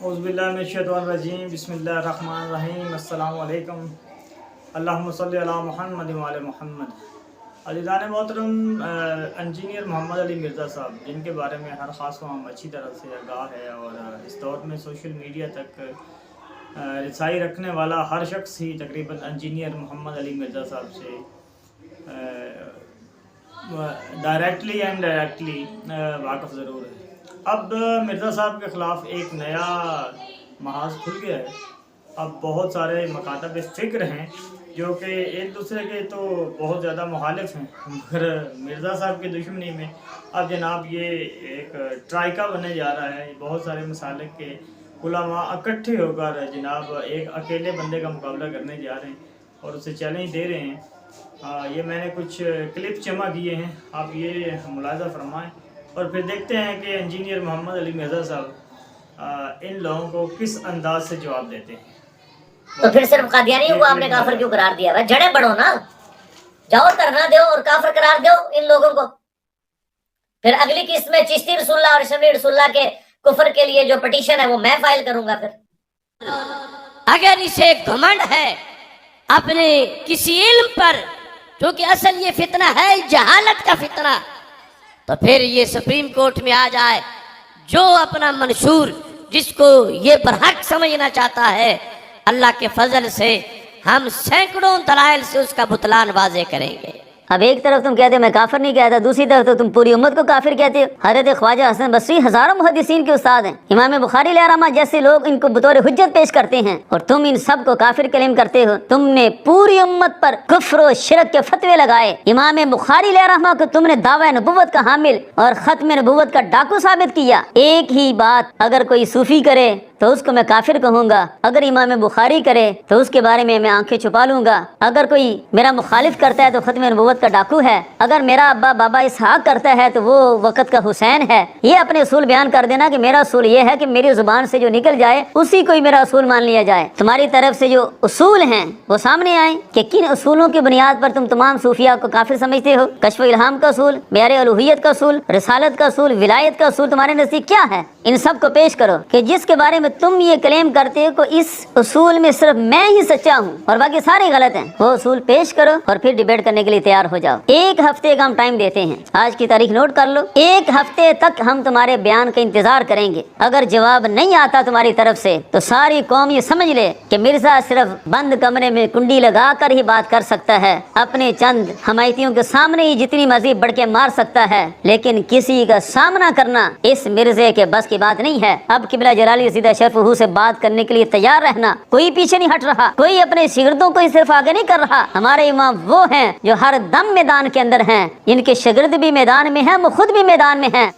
اعوذ باللہ من الشیطان الرجیم، بسم اللہ الرحمن الرحیم، السلام علیکم، اللہم صلی علی محمد وعلی محمد۔ عزیزان محترم، انجینئر محمد علی مرزا صاحب، جن کے بارے میں ہر خاص عوام اچھی طرح سے آگاہ ہے، اور اس دور میں سوشل میڈیا تک رسائی رکھنے والا ہر شخص ہی تقریباً انجینئر محمد علی مرزا صاحب سے ڈائریکٹلی اینڈ ڈائریکٹلی واقف ضرور ہے۔ اب مرزا صاحب کے خلاف ایک نیا محاذ کھل گیا ہے۔ اب بہت سارے مکاتب فکر ہیں جو کہ ایک دوسرے کے تو بہت زیادہ مخالف ہیں، مگر مرزا صاحب کی دشمنی میں اب جناب یہ ایک ٹرائکا بنے جا رہا ہے۔ بہت سارے مسالک کے علماء اکٹھے ہو کر جناب ایک اکیلے بندے کا مقابلہ کرنے جا رہے ہیں اور اسے چیلنج دے رہے ہیں۔ یہ میں نے کچھ کلپ جمع کیے ہیں، آپ یہ ملاحظہ فرمائیں اور پھر دیکھتے ہیں کہ انجینئر محمد علی مرزا صاحب ان لوگوں کو کس انداز سے جواب دیتے ہیں۔ تو پھر صرف قادیانیوں کو آپ نے کافر کیوں قرار دیا؟ جڑیں بڑھو نا، جاؤ دھرنا دو اور کافر قرار دو ان لوگوں کو۔ پھر اگلی قسط میں چشتی رسول اللہ اور شملی رسول اللہ کے کفر کے لیے جو پٹیشن ہے وہ میں فائل کروں گا۔ پھر اگر اسے گھمنڈ ہے اپنے کسی علم پر، کیونکہ اصل یہ فتنہ ہے جہالت کا فتنہ، تو پھر یہ سپریم کورٹ میں آ جائے، جو اپنا منشور جس کو یہ برحق سمجھنا چاہتا ہے، اللہ کے فضل سے ہم سینکڑوں دلائل سے اس کا بطلان واضح کریں گے۔ اب ایک طرف تم کہتے ہو میں کافر نہیں کہتا، دوسری طرف تو تم پوری امت کو کافر کہتے ہو۔ حضرت خواجہ حسن بصری ہزاروں محدثین کے استاد ہیں، امام بخاری علیہ رحمہ جیسے لوگ ان کو بطور حجت پیش کرتے ہیں، اور تم ان سب کو کافر کلیم کرتے ہو۔ تم نے پوری امت پر کفر و شرک کے فتوے لگائے۔ امام بخاری علیہ رحمہ کو تم نے دعوی نبوت کا حامل اور ختم نبوت کا ڈاکو ثابت کیا۔ ایک ہی بات اگر کوئی صوفی کرے تو اس کو میں کافر کہوں گا، اگر امام بخاری کرے تو اس کے بارے میں آنکھیں چھپا لوں گا۔ اگر کوئی میرا مخالف کرتا ہے تو ختم نبوت کا ڈاکو ہے، اگر میرا ابا بابا اسحاق کرتا ہے تو وہ وقت کا حسین ہے۔ یہ اپنے اصول بیان کر دینا کہ میرا اصول یہ ہے کہ میری زبان سے جو نکل جائے اسی کو ہی میرا اصول مان لیا جائے۔ تمہاری طرف سے جو اصول ہیں وہ سامنے آئیں کہ کن اصولوں کی بنیاد پر تم تمام صوفیاء کو کافر سمجھتے ہو۔ کشف و الہام کا اصول، معیار الوہیت کا اصول، رسالت کا اصول، ولایت کا اصول تمہارے نزدیک کیا ہے؟ ان سب کو پیش کرو کہ جس کے بارے میں تم یہ کلیم کرتے ہو کہ اس اصول میں صرف میں ہی سچا ہوں اور باقی سارے غلط ہیں، وہ اصول پیش کرو اور پھر ڈیبیٹ کرنے کے لیے تیار ہو جاؤ۔ ایک ہفتے کا ہم ٹائم دیتے ہیں، آج کی تاریخ نوٹ کر لو۔ ایک ہفتے تک ہم تمہارے بیان کا انتظار کریں گے۔ اگر جواب نہیں آتا تمہاری طرف سے تو ساری قوم یہ سمجھ لے کہ مرزا صرف بند کمرے میں کنڈی لگا کر ہی بات کر سکتا ہے، اپنے چند حمایتیوں کے سامنے ہی جتنی مرضی بڑھ کے مار سکتا ہے، لیکن کسی کا سامنا کرنا اس مرزے کے بس کی بات نہیں ہے۔ اب قبلہ جلالی رضی شرفہ سے بات کرنے کے لیے تیار رہنا، کوئی پیچھے نہیں ہٹ رہا، کوئی اپنے شاگردوں کو ہی صرف آگے نہیں کر رہا۔ ہمارے امام وہ ہیں جو ہر دم میدان کے اندر ہیں، ان کے شاگرد بھی میدان میں ہیں، وہ خود بھی میدان میں ہیں۔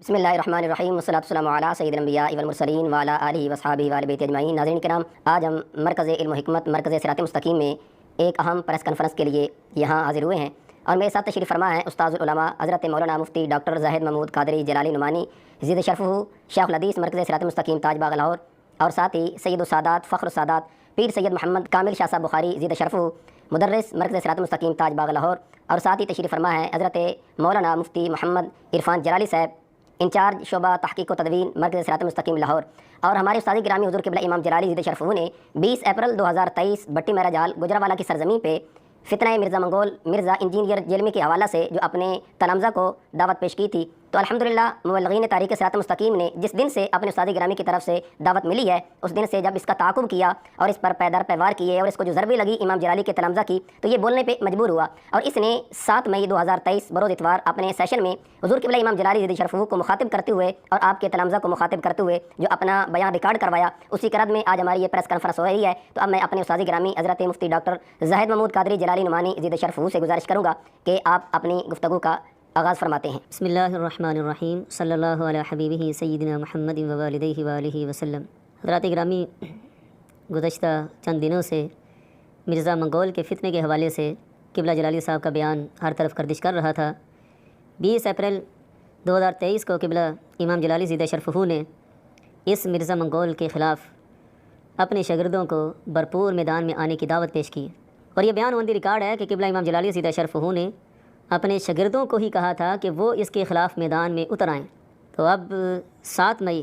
بسم اللہ الرحمن الرحیم، والصلاۃ والسلام علی سید الانبیاء والمرسلین وعلی آلہ وصحبہ وآل بیتہ اجمعین۔ ناظرین کرام، آج ہم مرکز علم و حکمت، مرکز صراط مستقیم میں ایک اہم پریس کانفرنس کے لیے یہاں حاضر ہوئے ہیں، اور میرے ساتھ تشریف فرما ہیں استاذ العلماء حضرت مولانا مفتی ڈاکٹر زاہد محمود قادری جلالی نعمانی زید شرفہ، شیخ الحدیث مرکز صراط مستقیم تاج باغ لاہور، اور ساتھ ہی سید السادات فخر السادات پیر سید محمد کامل شاہ صاحب بخاری زید شرفہ، مدرس مرکز صراط مستقیم تاج باغ لاہور، اور ساتھ ہی تشریف فرما ہے حضرت مولانا مفتی محمد عرفان جلالی صاحب، انچارج شعبہ تحقیق و تدوین مرکز صراط مستقیم لاہور۔ اور ہمارے استاد گرامی حضور قبلہ امام جلالی زید شرفہ نے 20 اپریل 2023 بٹی میرا جال گجرانوالہ کی سرزمین پہ فتنہ مرزا منگول مرزا انجینئر جیلمی کے حوالہ سے جو اپنے تلامذہ کو دعوت پیش کی تھی، تو الحمدللہ مبلغین تاریخ صراط مستقیم نے جس دن سے اپنے استاد گرامی کی طرف سے دعوت ملی ہے، اس دن سے جب اس کا تعاقب کیا اور اس پر پیدار پیوار کیے اور اس کو جو ضربیں لگی امام جلالی کے تلامذہ کی، تو یہ بولنے پہ مجبور ہوا، اور اس نے 7 مئی 2023 بروز اتوار اپنے سیشن میں حضور قبلہ امام جلالی زید شرفہ کو مخاطب کرتے ہوئے اور آپ کے تلامذہ کو مخاطب کرتے ہوئے جو اپنا بیان ریکارڈ کروایا، اسی کے رد میں آج ہماری یہ پریس کانفرنس ہو رہی ہے۔ تو اب میں اپنے استاد گرامی حضرت مفتی ڈاکٹر زاہد محمود قادری جلالی نعمانی زید شرفہ سے گزارش کروں گا کہ آپ اپنی گفتگو کا آغاز فرماتے ہیں۔ بسم اللہ الرحمن الرحیم، صلی اللہ علی حبیبہ سیدنا محمد ووالدیہ وآلہ وسلم۔ حضرات گرامی، گزشتہ چند دنوں سے مرزا منگول کے فتنے کے حوالے سے قبلہ جلالی صاحب کا بیان ہر طرف گردش کر رہا تھا۔ 20 اپریل 2023 کو قبلہ امام جلالی زید شرفہ نے اس مرزا منگول کے خلاف اپنے شاگردوں کو بھرپور میدان میں آنے کی دعوت پیش کی، اور یہ بیان آن دی ریکارڈ ہے کہ قبلہ امام جلالی زید شرفہ نے اپنے شاگردوں کو ہی کہا تھا کہ وہ اس کے خلاف میدان میں اتر آئیں۔ تو اب 7 مئی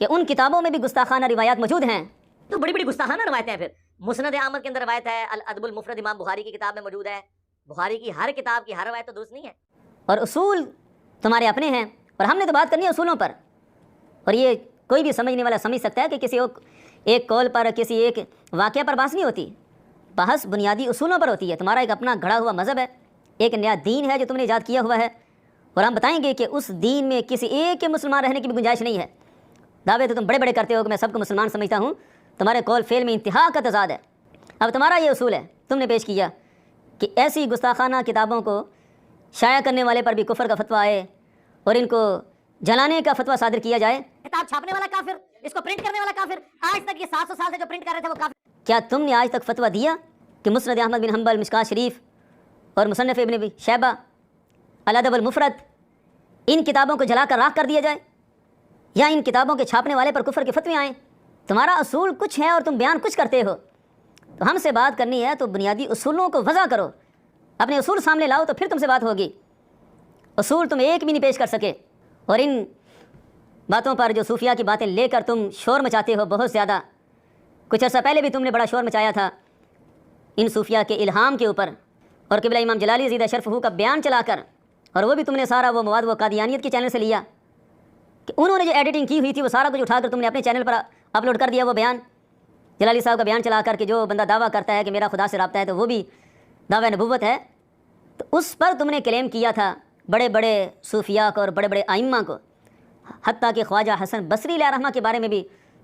کہ ان کتابوں میں بھی گستاخانہ روایات موجود ہیں. تو بڑی بڑی گستاخانہ روایتیں ہیں. پھر مسند احمد کے اندر روایت ہے, الادب المفرد امام بخاری کی کتاب میں موجود ہے. بخاری کی ہر کتاب کی ہر روایت تو درست نہیں ہے. اور اصول تمہارے اپنے ہیں, اور ہم نے تو بات کرنی ہے اصولوں پر. اور یہ کوئی بھی سمجھنے والا سمجھ سکتا ہے کہ کسی ایک قول پر, کسی ایک واقعہ پر بحث نہیں ہوتی. بحث بنیادی اصولوں پر ہوتی ہے. تمہارا ایک اپنا گھڑا ہوا مذہب ہے, ایک نیا دین ہے جو تم نے ایجاد کیا ہوا ہے, اور ہم بتائیں گے کہ اس دین میں کسی ایک کے مسلمان رہنے کی بھی گنجائش نہیں ہے. دعوے تو تم بڑے بڑے کرتے ہو کہ میں سب کو مسلمان سمجھتا ہوں, تمہارے قول فعل میں انتہا کا تضاد ہے. اب تمہارا یہ اصول ہے, تم نے پیش کیا کہ ایسی گستاخانہ کتابوں کو شائع کرنے والے پر بھی کفر کا فتویٰ آئے اور ان کو جلانے کا فتویٰ صادر کیا جائے. کتاب چھاپنے والا کافر, اس کو پرنٹ کرنے والا کافر, آج تک یہ 700 سال سے جو پرنٹ کر رہے تھے وہ کافر. کیا تم نے آج تک فتویٰ دیا کہ مسند احمد بن حنبل, مشکات شریف اور مصنف ابن شیبہ, الادب المفرد, ان کتابوں کو جلا کر راکھ کر دیا جائے, یا ان کتابوں کے چھاپنے والے پر کفر کے فتوے آئیں؟ تمہارا اصول کچھ ہے اور تم بیان کچھ کرتے ہو. تو ہم سے بات کرنی ہے تو بنیادی اصولوں کو وضع کرو, اپنے اصول سامنے لاؤ, تو پھر تم سے بات ہوگی. اصول تم ایک بھی نہیں پیش کر سکے, اور ان باتوں پر جو صوفیہ کی باتیں لے کر تم شور مچاتے ہو بہت زیادہ. کچھ عرصہ پہلے بھی تم نے بڑا شور مچایا تھا ان صوفیہ کے الہام کے اوپر, اور قبلہ امام جلالی زیدہ شرفہ کا بیان چلا کر, اور وہ بھی تم نے سارا وہ مواد وہ قادیانیت کے چینل سے لیا کہ انہوں نے جو ایڈیٹنگ کی ہوئی تھی وہ سارا کچھ اٹھا کر تم نے اپنے چینل پر اپلوڈ کر دیا. وہ بیان جلالی صاحب کا بیان چلا کر کہ جو بندہ دعویٰ کرتا ہے کہ میرا خدا سے رابطہ ہے تو وہ بھی دعویٰ نبوت ہے. تو اس پر تم نے کلیم کیا تھا بڑے بڑے صوفیاء کو اور بڑے بڑے ائمہ کو, حتیٰ کہ خواجہ حسن بصری علیہ رحمہ کے بارے میں بھی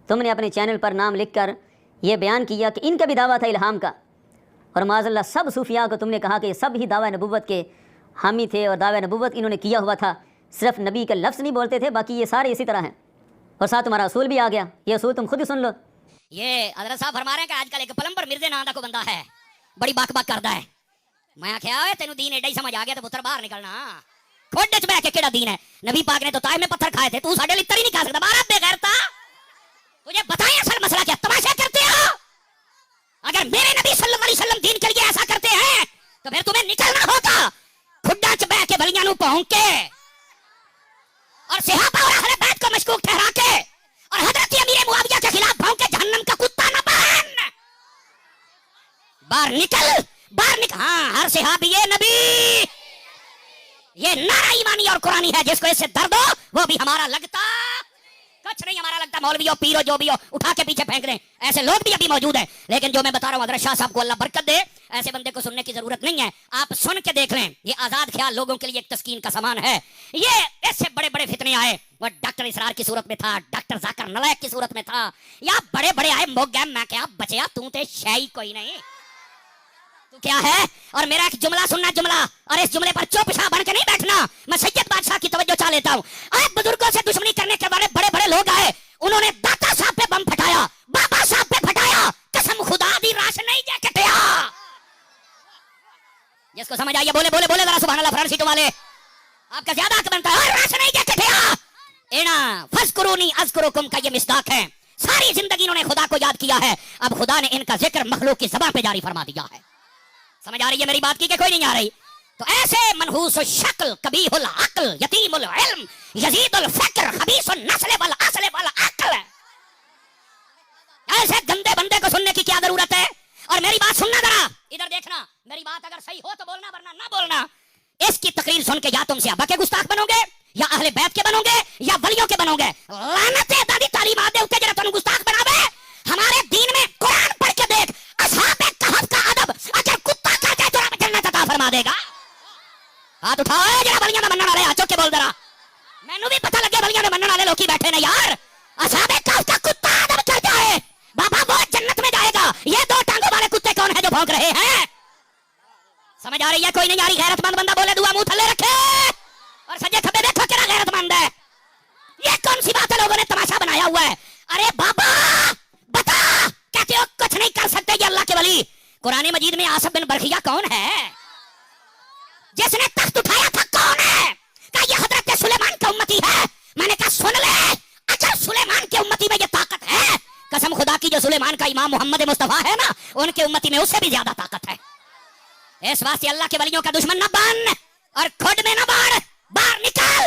تم نے اپنے چینل پر نام لکھ کر یہ بیان کیا کہ ان کا بھی دعویٰ تھا الہام کا. اور معاذ اللہ سب صوفیاء کو تم نے کہا کہ یہ سب ہی دعویٰ نبوت کے حامی تھے, اور دعویٰ نبوت انہوں نے کیا ہوا تھا, صرف نبی کا لفظ نہیں بولتے تھے, باقی یہ سارے اسی طرح ہیں. اور ساتھ تمہارا اصول بھی آ گیا, یہ اصول تم خود ہی سن لو. یہ حضرت صاحب فرما رہے ہیں کہ آج کل ایک پلمبر مرزے نام دا کو بندہ ہے, بڑی باک باک کردا ہے. میں آخیا ہوئے تینوں دین ایڈا ہی سمجھ آ گیا تو پتر باہر نکلنا, کھوڈے چ بہ کے کیڑا دین ہے. نبی پاک نے تو طائف میں پتھر کھائے تھے, تو ساڈے لتر ہی نہیں کھا سکتا. باہر بے غیرتا, تجھے بتائیں اصل مسئلہ کیا, تماشا کرتے ہو. اگر میرے نبی صلی اللہ علیہ وسلم دین کے لیے ایسا کرتے ہیں تو پھر تمہیں نکلنا ہوگا کھڈا چ بہ کے بلیاں نو پہنچ کے, اور صحابہ اور اہل بیت کو مشکوک ٹھہرا کے, اور حضرت امیر معاویہ کے خلاف بھونک کے جہنم کا کتا نہ بن. باہر نکل, باہر نکل. ہاں, ہر صحابی نبی, یہ نعرہ ایمانی اور قرآنی ہے. جس کو اس سے درد ہو وہ بھی ہمارا لگتا, کچھ نہیں ہمارا لگتا. مولوی ہو, پیر ہو, جو بھی ہو, اٹھا کے پیچھے پھینک دیں. ایسے لوگ بھی ابھی موجود ہیں, لیکن جو میں بتا رہا ہوں حضرت شاہ صاحب کو اللہ برکت دے, ایسے بندے کو سننے کی ضرورت نہیں ہے. آپ سن کے دیکھ لیں, یہ آزاد خیال لوگوں کے لیے ایک تسکین کا سامان ہے. یہ اس سے بڑے بڑے فتنے آئے, وہ ڈاکٹر اسرار کی صورت میں تھا, ڈاکٹر ذاکر نلائق کی صورت میں تھا, یا بڑے بڑے آئے موگیم. میں کیا بچیا, تو تے شے کوئی نہیں, تو کیا ہے. اور میرا ایک جملہ سننا, جملہ, اور اس جملے پر چوپ شاہ بن کے نہیں بیٹھنا. میں سید بادشاہ کی توجہ چاہ لیتا ہوں. آج بزرگوں سے دشمنی کرنے کے بارے بڑے بڑے لوگ آئے, انہوں نے داتا صاحب پہ بم پھٹایا, بابا صاحب پہ پھٹایا, قسم خدا دی راش نہیں جا کٹیا. جس کو سمجھ آئیے بولے بولے بولے ذرا سبحان اللہ. فرنٹ سیٹوں والے آپ کا زیادہ حق بنتا ہے, راش نہیں جا کٹیا. اینا فذکرونی اذکرکم کا یہ مصداق ہے. ساری زندگی انہوں نے خدا کو یاد کیا ہے, اب خدا نے ان کا ذکر مخلوق کی زبان پہ جاری فرما دیا ہے. سمجھ آ رہی ہے میری بات کی کہ کوئی نہیں آ رہی؟ تو ایسے منحوس الشکل, قبیح العقل, یتیم العلم, یزید الفکر, خبیث النسل والاصل والعقل, ایسے گندے بندے کو سننے کی کیا ضرورت ہے؟ اور میری بات سننا, ذرا ادھر دیکھنا, میری بات اگر صحیح ہو تو بولنا, ورنہ نہ بولنا. اس کی تقریر سن کے یا تم صحابہ کے گستاخ بنو گے, یا اہل بیت کے بنو گے, یا ولیوں کے بنو گے. لعنت ہے دادی تعلیمات دے اوتے جڑا تانوں گستاخ بناوے. ہمارے دین میں قرآن پڑھ کے دیکھ, اصحاب کہف کا ادب اگر کتا کر کے تو رب جنت عطا فرما دے گا. ہاتھ اٹھاؤ جڑا ولیاں دا منن والے, ہاتھ چوک کے بول ذرا, مینوں بھی پتہ لگے ولیاں دے منن والے لوکی بیٹھے نے یار. اصحاب کہف کا کتا ادب کر جائے بابا وہ جنت میں جائے گا. یہ دو ٹانگوں والے کتے کون ہیں جو بھونک رہے ہیں؟ سمجھ آ رہی ہے کوئی نہیں آ رہی؟ غیرت مند بندہ بولے, دعا منہ تھلے رکھے, اور سجے کھبے دیکھو کیا غیرت مند ہے. یہ کون سی بات ہے لوگوں نے تماشا بنایا ہوا ہے؟ ارے بابا بتا, کہتے ہو کچھ نہیں کر سکتے یہ اللہ کے ولی. قرآن مجید میں آصف بن برخیہ کون ہے جس نے تخت اٹھایا تھا؟ کون ہے؟ کہا یہ حضرت سلیمان کا امتی ہے. میں نے کہا سن لے, اگر سلیمان کے امتی میں یہ طاقت ہے, قسم خدا کی جو سلیمان کا امام محمد مصطفیٰ ہے نا, ان کے امتی میں اس سے بھی زیادہ طاقت ہے. اس واسطے اللہ کے ولیوں کا دشمن نہ بن, اور کھڈ میں نہ بڑھ, باہر نکل.